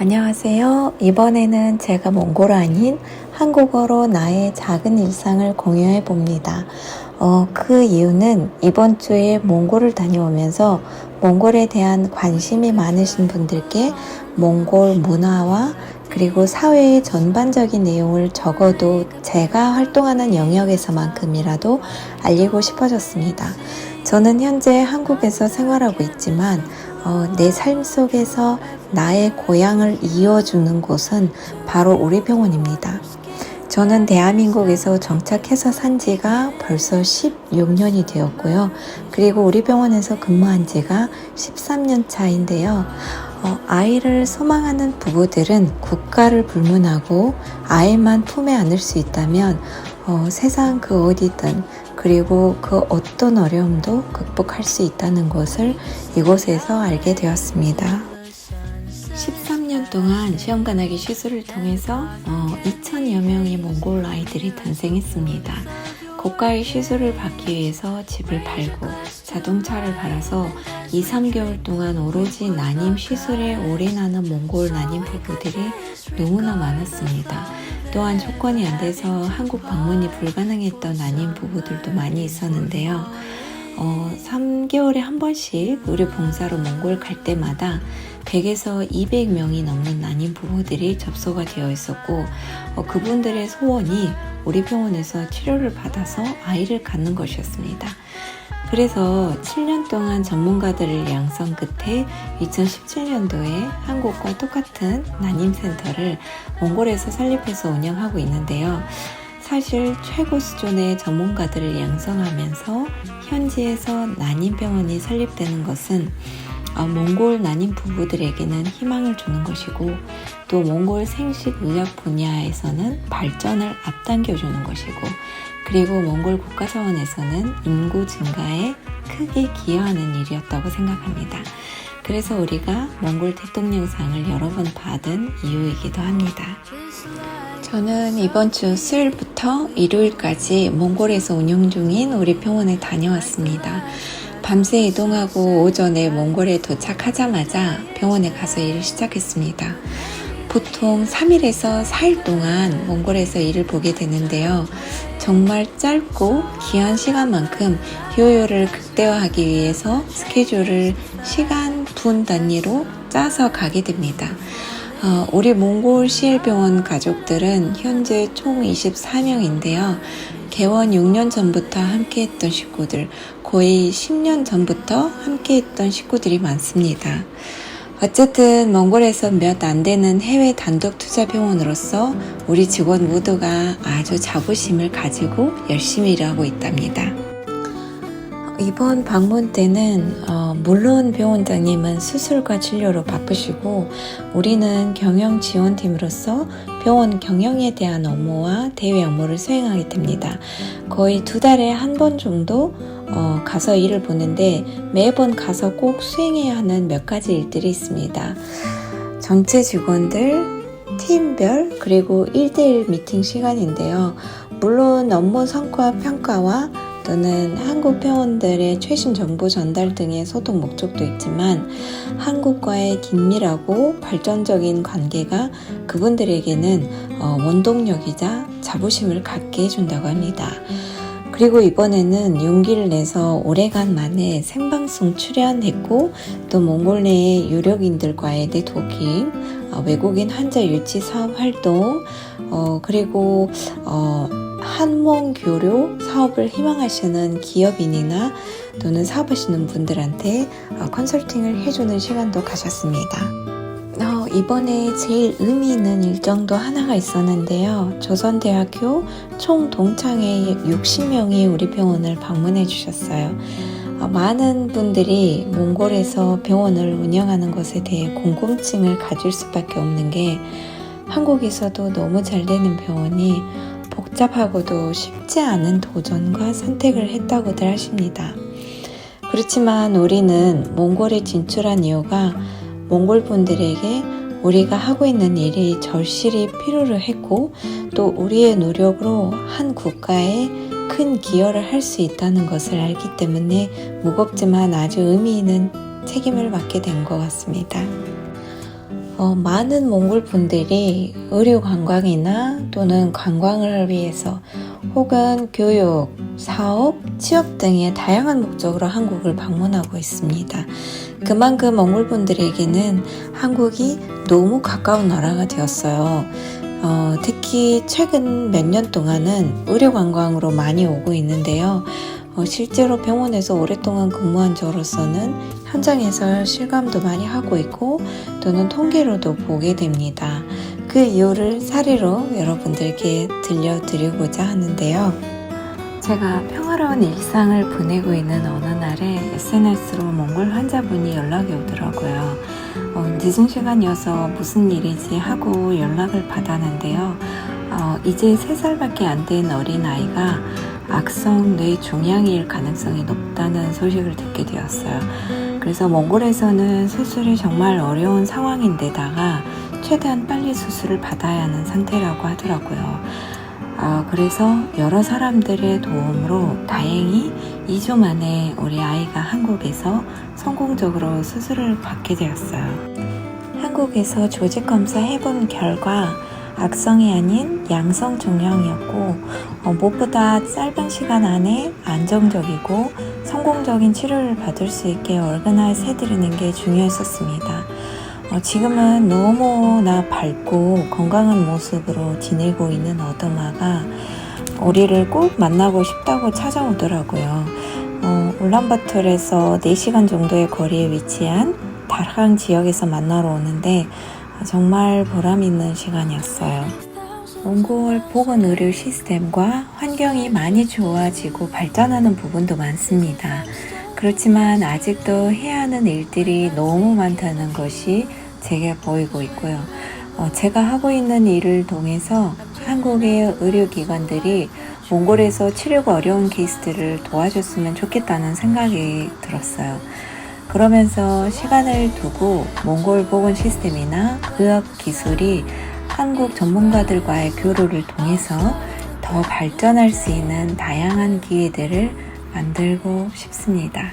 안녕하세요. 이번에는 제가 몽골어 아닌 한국어로 나의 작은 일상을 공유해 봅니다. 그 이유는 이번 주에 몽골을 다녀오면서 몽골에 대한 관심이 많으신 분들께 몽골 문화와 그리고 사회의 전반적인 내용을 적어도 제가 활동하는 영역에서만큼이라도 알리고 싶어졌습니다. 저는 현재 한국에서 생활하고 있지만 내 삶 속에서 나의 고향을 이어주는 곳은 바로 우리 병원입니다. 저는 대한민국에서 정착해서 산 지가 벌써 16년이 되었고요. 그리고 우리 병원에서 근무한 지가 13년 차인데요. 아이를 소망하는 부부들은 국가를 불문하고 아이만 품에 안을 수 있다면 세상 그 어디든 그리고 그 어떤 어려움도 극복할 수 있다는 것을 이곳에서 알게 되었습니다. 13년 동안 시험관하기 시술을 통해서 2,000여 명의 몽골 아이들이 탄생했습니다. 고가의 시술을 받기 위해서 집을 팔고 자동차를 팔아서 2, 3개월 동안 오로지 난임 시술에 올인하는 몽골 난임 부부들이 너무나 많았습니다. 또한 조건이 안 돼서 한국 방문이 불가능했던 난임 부부들도 많이 있었는데요. 3개월에 한 번씩 의료 봉사로 몽골 갈 때마다 100에서 200명이 넘는 난임 부부들이 접수가 되어 있었고 그분들의 소원이 우리 병원에서 치료를 받아서 아이를 갖는 것이었습니다. 그래서 7년 동안 전문가들을 양성 끝에 2017년도에 한국과 똑같은 난임센터를 몽골에서 설립해서 운영하고 있는데요. 사실 최고 수준의 전문가들을 양성하면서 현지에서 난임병원이 설립되는 것은 몽골 난임 부부들에게는 희망을 주는 것이고 또 몽골 생식의학 분야에서는 발전을 앞당겨주는 것이고 그리고 몽골 국가 차원에서는 인구 증가에 크게 기여하는 일이었다고 생각합니다. 그래서 우리가 몽골 대통령상을 여러 번 받은 이유이기도 합니다. 저는 이번 주 수요일부터 일요일까지 몽골에서 운영 중인 우리 병원에 다녀왔습니다. 밤새 이동하고 오전에 몽골에 도착하자마자 병원에 가서 일을 시작했습니다. 보통 3일에서 4일 동안 몽골에서 일을 보게 되는데요. 정말 짧고 귀한 시간만큼 효율을 극대화하기 위해서 스케줄을 시간, 분 단위로 짜서 가게 됩니다. 우리 몽골 CL병원 가족들은 현재 총 24명인데요. 개원 6년 전부터 함께했던 식구들, 거의 10년 전부터 함께했던 식구들이 많습니다. 어쨌든 몽골에서 몇 안 되는 해외 단독 투자 병원으로서 우리 직원 모두가 아주 자부심을 가지고 열심히 일하고 있답니다. 이번 방문 때는 물론 병원장님은 수술과 진료로 바쁘시고 우리는 경영 지원팀으로서 병원 경영에 대한 업무와 대외 업무를 수행하게 됩니다. 거의 2달에 한 번 정도 가서 일을 보는데 매번 가서 꼭 수행해야 하는 몇 가지 일들이 있습니다. 전체 직원들, 팀별 그리고 1대1 미팅 시간인데요. 물론 업무 성과 평가와 또는 한국 병원들의 최신 정보 전달 등의 소통 목적도 있지만 한국과의 긴밀하고 발전적인 관계가 그분들에게는 원동력이자 자부심을 갖게 해준다고 합니다. 그리고 이번에는 용기를 내서 오래간 만에 생방송 출연했고 또 몽골 내의 유력인들과의 네트워킹, 외국인 환자 유치 사업 활동, 그리고 한몽 교류 사업을 희망하시는 기업인이나 또는 사업하시는 분들한테 컨설팅을 해주는 시간도 가졌습니다. 이번에 제일 의미 있는 일정도 하나가 있었는데요. 조선대학교 총 동창회 60명이 우리 병원을 방문해 주셨어요. 많은 분들이 몽골에서 병원을 운영하는 것에 대해 궁금증을 가질 수밖에 없는 게 한국에서도 너무 잘 되는 병원이 복잡하고도 쉽지 않은 도전과 선택을 했다고들 하십니다. 그렇지만 우리는 몽골에 진출한 이유가 몽골 분들에게 우리가 하고 있는 일이 절실히 필요로 했고 또 우리의 노력으로 한 국가에 큰 기여를 할 수 있다는 것을 알기 때문에 무겁지만 아주 의미 있는 책임을 맡게 된 것 같습니다. 많은 몽골 분들이 의료 관광이나 또는 관광을 위해서 혹은 교육, 사업, 취업 등의 다양한 목적으로 한국을 방문하고 있습니다. 그만큼 몽골 분들에게는 한국이 너무 가까운 나라가 되었어요. 특히 최근 몇 년 동안은 의료 관광으로 많이 오고 있는데요. 실제로 병원에서 오랫동안 근무한 저로서는 현장에서 실감도 많이 하고 있고 또는 통계로도 보게 됩니다. 그 이유를 사례로 여러분들께 들려드리고자 하는데요. 제가 평화로운 일상을 보내고 있는 어느 날에 SNS로 몽골 환자분이 연락이 오더라고요. 늦은 시간이어서 무슨 일이지 하고 연락을 받았는데요. 이제 3살밖에 안 된 어린아이가 악성 뇌 종양일 가능성이 높다는 소식을 듣게 되었어요. 그래서 몽골에서는 수술이 정말 어려운 상황인데다가 최대한 빨리 수술을 받아야 하는 상태라고 하더라고요. 그래서 여러 사람들의 도움으로 다행히 2주 만에 우리 아이가 한국에서 성공적으로 수술을 받게 되었어요. 한국에서 조직 검사 해본 결과 악성이 아닌 양성 종양이었고 무엇보다 짧은 시간 안에 안정적이고 성공적인 치료를 받을 수 있게 얼그나이즈 해드리는 게 중요했었습니다. 지금은 너무나 밝고 건강한 모습으로 지내고 있는 어드마가 우리를 꼭 만나고 싶다고 찾아오더라고요. 울란바토르에서 4시간 정도의 거리에 위치한 다랑 지역에서 만나러 오는데 정말 보람 있는 시간이었어요. 몽골 보건의료 시스템과 환경이 많이 좋아지고 발전하는 부분도 많습니다. 그렇지만 아직도 해야 하는 일들이 너무 많다는 것이 제게 보이고 있고요. 제가 하고 있는 일을 통해서 한국의 의료기관들이 몽골에서 치료가 어려운 케이스들을 도와줬으면 좋겠다는 생각이 들었어요. 그러면서 시간을 두고 몽골 보건 시스템이나 의학 기술이 한국 전문가들과의 교류를 통해서 더 발전할 수 있는 다양한 기회들을 만들고 싶습니다.